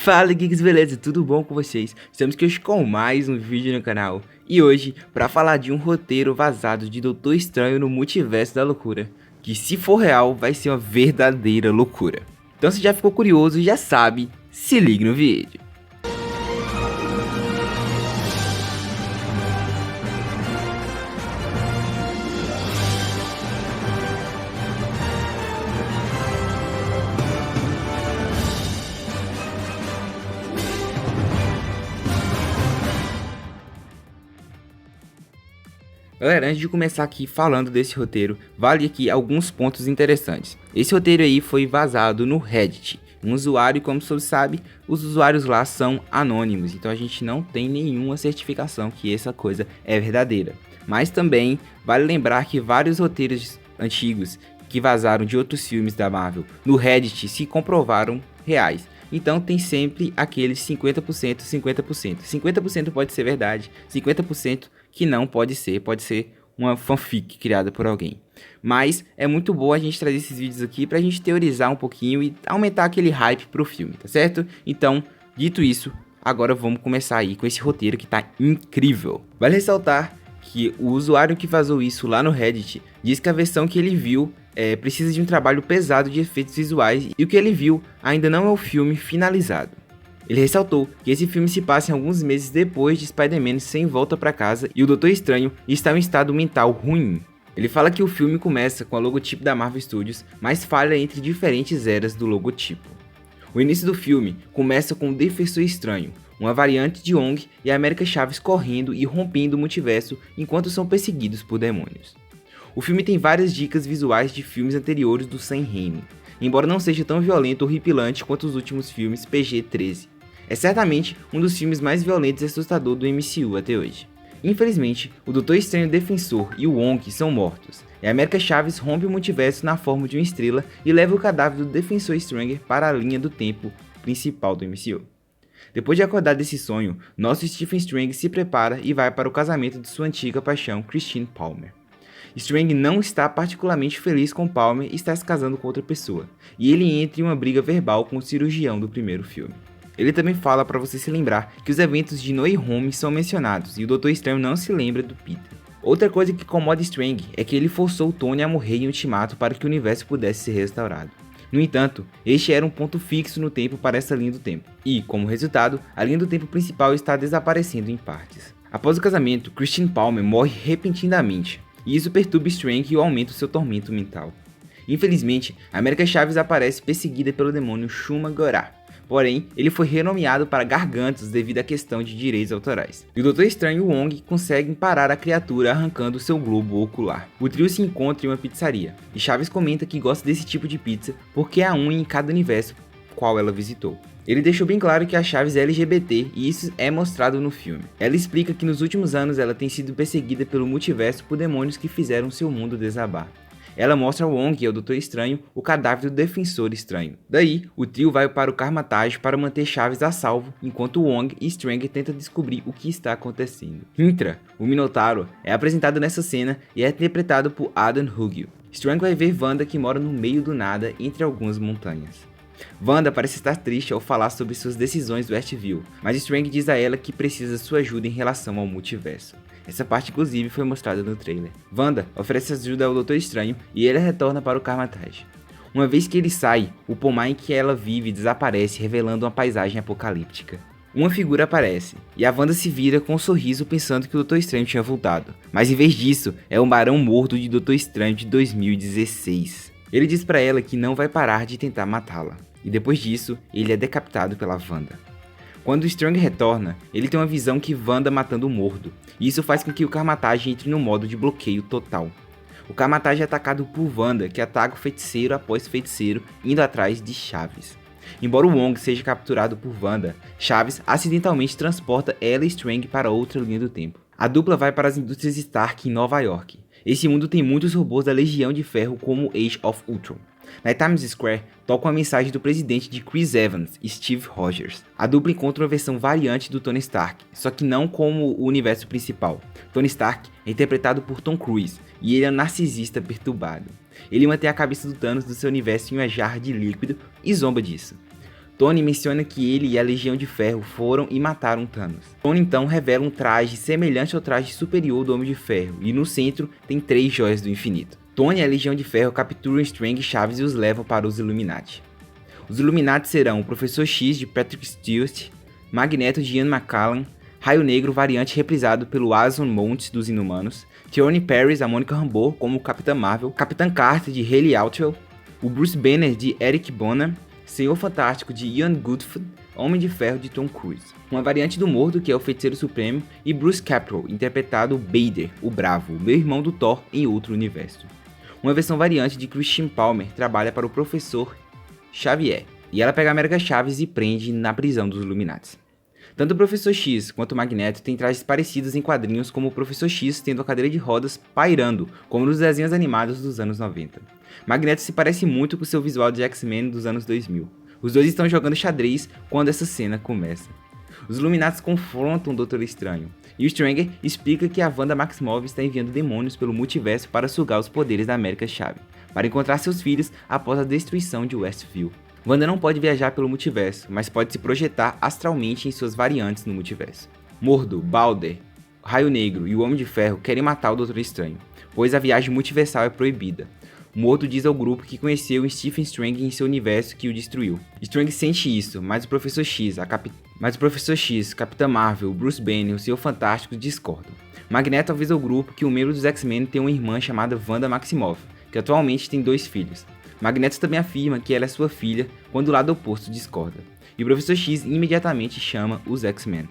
Fala geeks, beleza? Tudo bom com vocês? Estamos aqui hoje com mais um vídeo no canal. E hoje, para falar de um roteiro vazado de Doutor Estranho no Multiverso da Loucura, que se for real, vai ser uma verdadeira loucura. Então se já ficou curioso e já sabe, se liga no vídeo. Galera, antes de começar aqui falando desse roteiro, vale aqui alguns pontos interessantes. Esse roteiro aí foi vazado no Reddit. Um usuário, como você sabe, os usuários lá são anônimos, então a gente não tem nenhuma certificação que essa coisa é verdadeira. Mas também vale lembrar que vários roteiros antigos que vazaram de outros filmes da Marvel no Reddit se comprovaram reais. Então tem sempre aqueles 50%, 50%. 50% pode ser verdade, 50% que não pode ser uma fanfic criada por alguém. Mas é muito bom a gente trazer esses vídeos aqui pra gente teorizar um pouquinho e aumentar aquele hype pro filme, tá certo? Então, dito isso, agora vamos começar aí com esse roteiro que tá incrível. Vale ressaltar que o usuário que vazou isso lá no Reddit diz que a versão que ele viu precisa de um trabalho pesado de efeitos visuais e o que ele viu ainda não é o filme finalizado. Ele ressaltou que esse filme se passa em alguns meses depois de Spider-Man sem volta para casa e o Doutor Estranho está em um estado mental ruim. Ele fala que o filme começa com o logotipo da Marvel Studios, mas falha entre diferentes eras do logotipo. O início do filme começa com o Defensor Estranho, uma variante de Wong e a América Chaves correndo e rompendo o multiverso enquanto são perseguidos por demônios. O filme tem várias dicas visuais de filmes anteriores do Sam Raimi, embora não seja tão violento ou horripilante quanto os últimos filmes PG-13. É certamente um dos filmes mais violentos e assustador do MCU até hoje. Infelizmente, o Doutor Estranho Defensor e o Wong são mortos, e a América Chaves rompe o multiverso na forma de uma estrela e leva o cadáver do Defensor Stranger para a linha do tempo principal do MCU. Depois de acordar desse sonho, nosso Stephen Strange se prepara e vai para o casamento de sua antiga paixão, Christine Palmer. Strange não está particularmente feliz com Palmer e está se casando com outra pessoa, e ele entra em uma briga verbal com o cirurgião do primeiro filme. Ele também fala para você se lembrar que os eventos de No Way Home são mencionados e o Doutor Estranho não se lembra do Peter. Outra coisa que incomoda Strange é que ele forçou o Tony a morrer em Ultimato para que o universo pudesse ser restaurado. No entanto, este era um ponto fixo no tempo para essa linha do tempo, e, como resultado, a linha do tempo principal está desaparecendo em partes. Após o casamento, Christine Palmer morre repentinamente, e isso perturba Strange e aumenta o seu tormento mental. Infelizmente, a América Chaves aparece perseguida pelo demônio Shuma-Gorath. Porém, ele foi renomeado para Gargantos devido à questão de direitos autorais. E o Doutor Estranho e o Wong conseguem parar a criatura arrancando seu globo ocular. O trio se encontra em uma pizzaria, e Chaves comenta que gosta desse tipo de pizza porque há um em cada universo qual ela visitou. Ele deixou bem claro que a Chaves é LGBT e isso é mostrado no filme. Ela explica que nos últimos anos ela tem sido perseguida pelo multiverso por demônios que fizeram seu mundo desabar. Ela mostra ao Wong e ao Doutor Estranho o cadáver do Defensor Estranho. Daí, o trio vai para o Kamar-Taj para manter Chaves a salvo, enquanto Wong e Strange tentam descobrir o que está acontecendo. Hintra, o Minotauro, é apresentado nessa cena e é interpretado por Adam Hughes. Strange vai ver Wanda que mora no meio do nada entre algumas montanhas. Wanda parece estar triste ao falar sobre suas decisões do Westview, mas Strange diz a ela que precisa de sua ajuda em relação ao multiverso. Essa parte inclusive foi mostrada no trailer. Wanda oferece ajuda ao Doutor Estranho e ele retorna para o Kamar-Taj. Uma vez que ele sai, o pomar em que ela vive desaparece, revelando uma paisagem apocalíptica. Uma figura aparece, e a Wanda se vira com um sorriso pensando que o Doutor Estranho tinha voltado. Mas em vez disso, é o Barão Mordo de Doutor Estranho de 2016. Ele diz para ela que não vai parar de tentar matá-la. E depois disso, ele é decapitado pela Wanda. Quando o Strange retorna, ele tem uma visão que Wanda matando o Mordo, e isso faz com que o Kamar-Taj entre no modo de bloqueio total. O Kamar-Taj é atacado por Wanda, que ataca o feiticeiro após feiticeiro, indo atrás de Chaves. Embora o Wong seja capturado por Wanda, Chaves acidentalmente transporta ela e Strange para outra linha do tempo. A dupla vai para as indústrias Stark em Nova York. Esse mundo tem muitos robôs da Legião de Ferro como Age of Ultron. Na Times Square, toca uma mensagem do presidente de Chris Evans, Steve Rogers. A dupla encontra uma versão variante do Tony Stark, só que não como o universo principal. Tony Stark é interpretado por Tom Cruise, e ele é um narcisista perturbado. Ele mantém a cabeça do Thanos do seu universo em uma jarra de líquido e zomba disso. Tony menciona que ele e a Legião de Ferro foram e mataram Thanos. Tony então revela um traje semelhante ao traje superior do Homem de Ferro, e no centro tem 3 joias do infinito. Tony e a Legião de Ferro capturam Strange e Chaves e os levam para os Illuminati. Os Illuminati serão o Professor X de Patrick Stewart, Magneto de Ian McKellen, Raio Negro variante reprisado pelo Anson Mount dos Inumanos, Thierry Paris, a Monica Rambeau como Capitã Marvel, Capitã Carter de Hayley Atwell, o Bruce Banner de Eric Bana, Senhor Fantástico de Ian Goodford, Homem de Ferro de Tom Cruise, uma variante do Mordo que é o Feiticeiro Supremo e Bruce Campbell, interpretado Vader, o Bravo, meu irmão do Thor em outro universo. Uma versão variante de Christian Palmer trabalha para o Professor Xavier, e ela pega a América Chaves e prende na prisão dos Illuminati. Tanto o Professor X quanto o Magneto têm trajes parecidos em quadrinhos, como o Professor X tendo a cadeira de rodas pairando, como nos desenhos animados dos anos 90. Magneto se parece muito com seu visual de X-Men dos anos 2000. Os dois estão jogando xadrez quando essa cena começa. Os Illuminati confrontam o Doutor Estranho, e o Stranger explica que a Wanda Maximoff está enviando demônios pelo multiverso para sugar os poderes da América-Chave, para encontrar seus filhos após a destruição de Westview. Wanda não pode viajar pelo multiverso, mas pode se projetar astralmente em suas variantes no multiverso. Mordo, Balder, Raio Negro e o Homem de Ferro querem matar o Doutor Estranho, pois a viagem multiversal é proibida. Mordo diz ao grupo que conheceu Stephen Strange em seu universo que o destruiu. Strange sente isso, mas o Professor X, Capitã Marvel, Bruce Banner e o Senhor Fantástico discordam. Magneto avisa ao grupo que um membro dos X-Men tem uma irmã chamada Wanda Maximoff, que atualmente tem 2 filhos. Magneto também afirma que ela é sua filha, quando o lado oposto discorda, e o Professor X imediatamente chama os X-Men.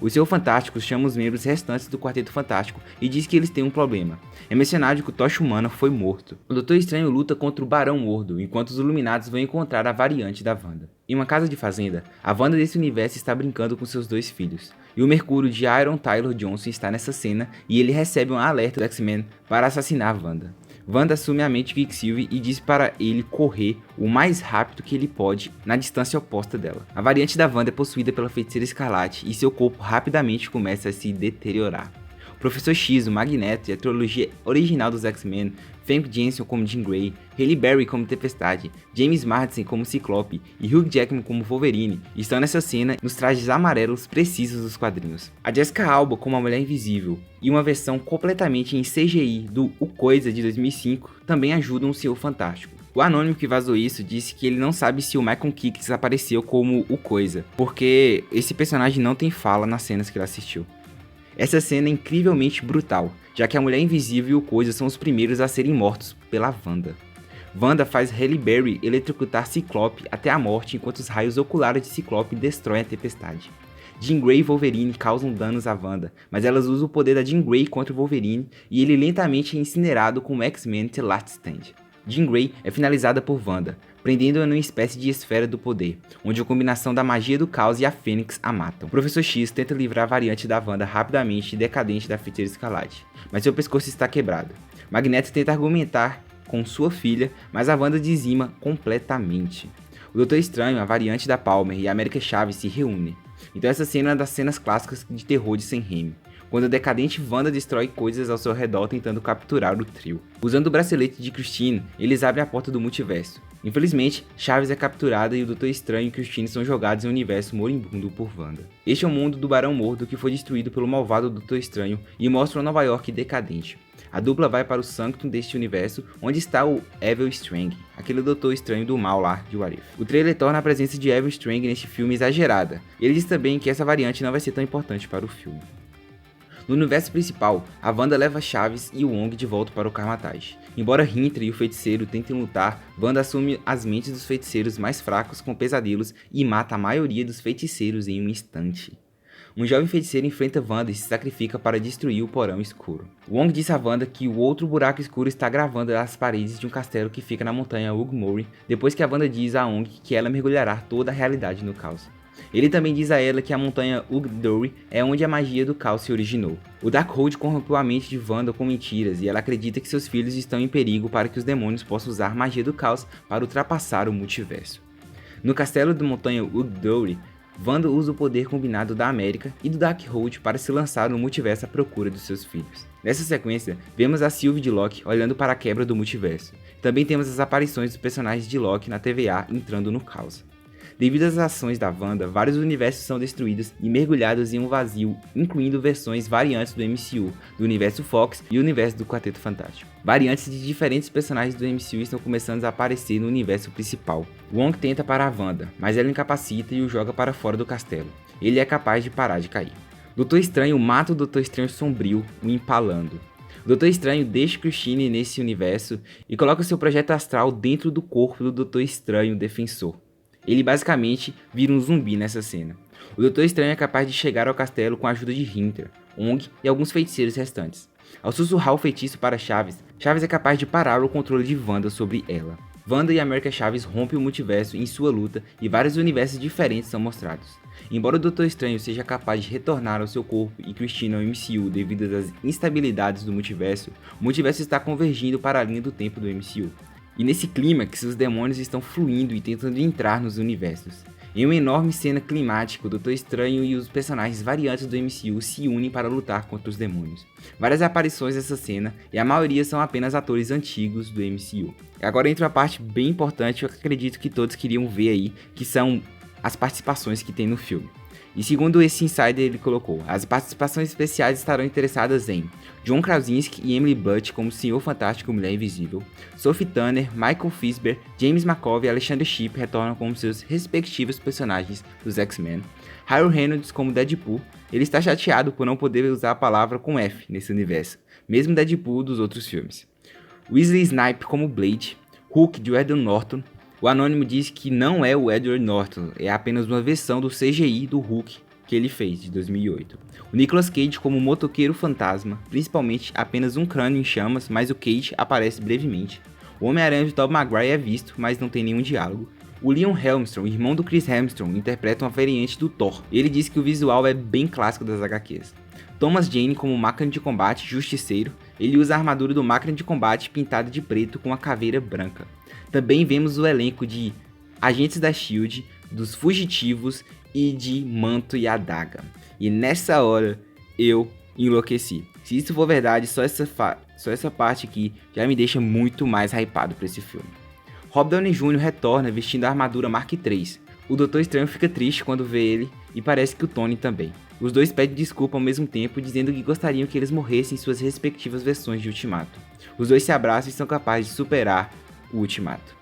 O Senhor Fantástico chama os membros restantes do Quarteto Fantástico e diz que eles têm um problema. É mencionado que o Tocha Humana foi morto. O Doutor Estranho luta contra o Barão Mordo, enquanto os Illuminados vão encontrar a variante da Wanda. Em uma casa de fazenda, a Wanda desse universo está brincando com seus 2 filhos. E o Mercúrio de Aaron Taylor Johnson está nessa cena e ele recebe um alerta do X-Men para assassinar a Wanda. Wanda assume a mente de Quicksilver e diz para ele correr o mais rápido que ele pode na distância oposta dela. A variante da Wanda é possuída pela Feiticeira Escarlate e seu corpo rapidamente começa a se deteriorar. O Professor X, o Magneto e a trilogia original dos X-Men, Famke Janssen como Jean Grey, Halle Berry como Tempestade, James Marsden como Ciclope e Hugh Jackman como Wolverine estão nessa cena nos trajes amarelos precisos dos quadrinhos. A Jessica Alba como a Mulher Invisível e uma versão completamente em CGI do O Coisa de 2005 também ajudam o Senhor Fantástico. O anônimo que vazou isso disse que ele não sabe se o Michael Keaton apareceu como o Coisa, porque esse personagem não tem fala nas cenas que ele assistiu. Essa cena é incrivelmente brutal, já que a Mulher Invisível e o Coisa são os primeiros a serem mortos pela Wanda. Wanda faz Halle Berry eletrocutar Ciclope até a morte enquanto os raios oculares de Ciclope destroem a Tempestade. Jean Grey e Wolverine causam danos à Wanda, mas elas usam o poder da Jean Grey contra o Wolverine e ele lentamente é incinerado com o X-Men The Last Stand. Jean Grey é finalizada por Wanda, prendendo-a numa espécie de esfera do poder, onde a combinação da magia do caos e a Fênix a matam. O Professor X tenta livrar a variante da Wanda rapidamente e decadente da Feiticeira Escarlate, mas seu pescoço está quebrado. Magneto tenta argumentar com sua filha, mas a Wanda dizima completamente. O Doutor Estranho, a variante da Palmer e a América Chaves se reúnem. Então essa cena é uma das cenas clássicas de terror de Sam Raimi, quando a decadente Wanda destrói coisas ao seu redor tentando capturar o trio. Usando o bracelete de Christine, eles abrem a porta do multiverso. Infelizmente, Chaves é capturada e o Doutor Estranho e Christine são jogados em um universo moribundo por Wanda. Este é o mundo do Barão Mordo que foi destruído pelo malvado Doutor Estranho e mostra uma Nova York decadente. A dupla vai para o Sanctum deste universo, onde está o Evil Strange, aquele Doutor Estranho do mal lá de What If. O trailer torna a presença de Evil Strange neste filme exagerada. Ele diz também que essa variante não vai ser tão importante para o filme. No universo principal, a Wanda leva Chaves e o Wong de volta para o Kamar-Taj. Embora Hinter e o feiticeiro tentem lutar, Wanda assume as mentes dos feiticeiros mais fracos com pesadelos e mata a maioria dos feiticeiros em um instante. Um jovem feiticeiro enfrenta Wanda e se sacrifica para destruir o porão escuro. Wong diz a Wanda que o outro buraco escuro está gravando as paredes de um castelo que fica na montanha Ugmori, depois que a Wanda diz a Wong que ela mergulhará toda a realidade no caos. Ele também diz a ela que a montanha Ugdori é onde a magia do caos se originou. O Darkhold corrompeu a mente de Wanda com mentiras e ela acredita que seus filhos estão em perigo para que os demônios possam usar magia do caos para ultrapassar o multiverso. No castelo da montanha Ugdori, Wanda usa o poder combinado da América e do Darkhold para se lançar no multiverso à procura dos seus filhos. Nessa sequência, vemos a Sylvie de Loki olhando para a quebra do multiverso. Também temos as aparições dos personagens de Loki na TVA entrando no caos. Devido às ações da Wanda, vários universos são destruídos e mergulhados em um vazio, incluindo versões variantes do MCU, do universo Fox e o universo do Quarteto Fantástico. Variantes de diferentes personagens do MCU estão começando a aparecer no universo principal. Wong tenta parar a Wanda, mas ela incapacita e o joga para fora do castelo. Ele é capaz de parar de cair. Doutor Estranho mata o Doutor Estranho Sombrio, o empalando. O Doutor Estranho deixa Christine nesse universo e coloca seu projeto astral dentro do corpo do Doutor Estranho Defensor. Ele basicamente vira um zumbi nessa cena. O Doutor Estranho é capaz de chegar ao castelo com a ajuda de Hinter, Wong e alguns feiticeiros restantes. Ao sussurrar o feitiço para Chaves, Chaves é capaz de parar o controle de Wanda sobre ela. Wanda e América Chaves rompem o multiverso em sua luta e vários universos diferentes são mostrados. Embora o Doutor Estranho seja capaz de retornar ao seu corpo e Christine ao MCU devido às instabilidades do multiverso, o multiverso está convergindo para a linha do tempo do MCU. E nesse clímax, os demônios estão fluindo e tentando entrar nos universos. Em uma enorme cena climática, o Doutor Estranho e os personagens variantes do MCU se unem para lutar contra os demônios. Várias aparições dessa cena, e a maioria são apenas atores antigos do MCU. Agora entra uma parte bem importante, eu acredito que todos queriam ver aí, que são as participações que tem no filme. E segundo esse insider, ele colocou: as participações especiais estarão interessadas em John Krasinski e Emily Blunt como Senhor Fantástico e Mulher Invisível, Sophie Turner, Michael Fassbender, James McAvoy e Alexander Shipp retornam como seus respectivos personagens dos X-Men, Ryan Reynolds como Deadpool. Ele está chateado por não poder usar a palavra com F nesse universo, mesmo Deadpool dos outros filmes. Wesley Snipes como Blade, Hulk de Edward Norton. O anônimo diz que não é o Edward Norton, é apenas uma versão do CGI do Hulk que ele fez, de 2008. O Nicolas Cage como motoqueiro fantasma, principalmente apenas um crânio em chamas, mas o Cage aparece brevemente. O Homem-Aranha de Tobey Maguire é visto, mas não tem nenhum diálogo. O Liam Hemsworth, irmão do Chris Hemsworth, interpreta uma variante do Thor. Ele diz que o visual é bem clássico das HQs. Thomas Jane como máquina de combate Justiceiro, ele usa a armadura do máquina de combate pintada de preto com a caveira branca. Também vemos o elenco de Agentes da S.H.I.E.L.D., dos Fugitivos e de Manto e Adaga. E nessa hora eu enlouqueci. Se isso for verdade, só essa parte aqui já me deixa muito mais hypado para esse filme. Robert Downey Jr. retorna vestindo a armadura Mark III. O Doutor Estranho fica triste quando vê ele e parece que o Tony também. Os dois pedem desculpa ao mesmo tempo, dizendo que gostariam que eles morressem em suas respectivas versões de Ultimato. Os dois se abraçam e são capazes de superar o Ultimato.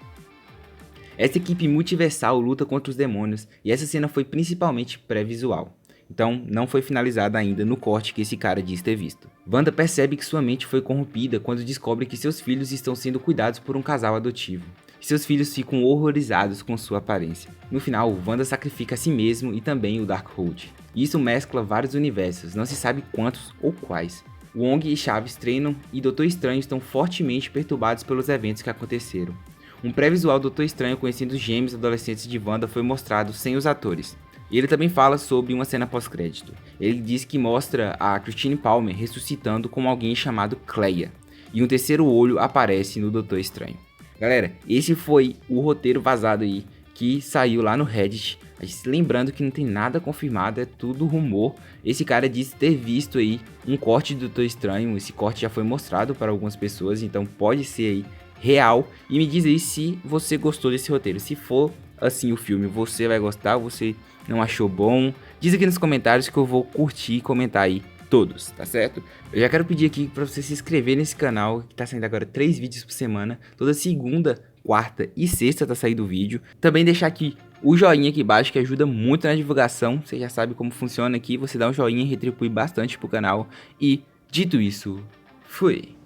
Essa equipe multiversal luta contra os demônios e essa cena foi principalmente pré-visual. Então não foi finalizada ainda no corte que esse cara diz ter visto. Wanda percebe que sua mente foi corrompida quando descobre que seus filhos estão sendo cuidados por um casal adotivo. Seus filhos ficam horrorizados com sua aparência. No final, Wanda sacrifica a si mesmo e também o Darkhold. Isso mescla vários universos, não se sabe quantos ou quais. Wong e Chaves treinam e Doutor Estranho estão fortemente perturbados pelos eventos que aconteceram. Um pré-visual do Doutor Estranho conhecendo os gêmeos adolescentes de Wanda foi mostrado sem os atores. E ele também fala sobre uma cena pós-crédito. Ele diz que mostra a Christine Palmer ressuscitando com alguém chamado Cleia. E um terceiro olho aparece no Doutor Estranho. Galera, esse foi o roteiro vazado aí que saiu lá no Reddit. Lembrando que não tem nada confirmado, é tudo rumor. Esse cara disse ter visto aí um corte do Doutor Estranho. Esse corte já foi mostrado para algumas pessoas, então pode ser aí real. E me diz aí se você gostou desse roteiro. Se for assim o filme, você vai gostar, você não achou bom? Diz aqui nos comentários que eu vou curtir e comentar aí todos, tá certo? Eu já quero pedir aqui para você se inscrever nesse canal, que tá saindo agora 3 vídeos por semana. Toda segunda, quarta e sexta tá saindo o vídeo. Também deixar aqui o joinha aqui embaixo, que ajuda muito na divulgação. Você já sabe como funciona aqui, você dá um joinha e retribui bastante pro canal. E, dito isso, fui!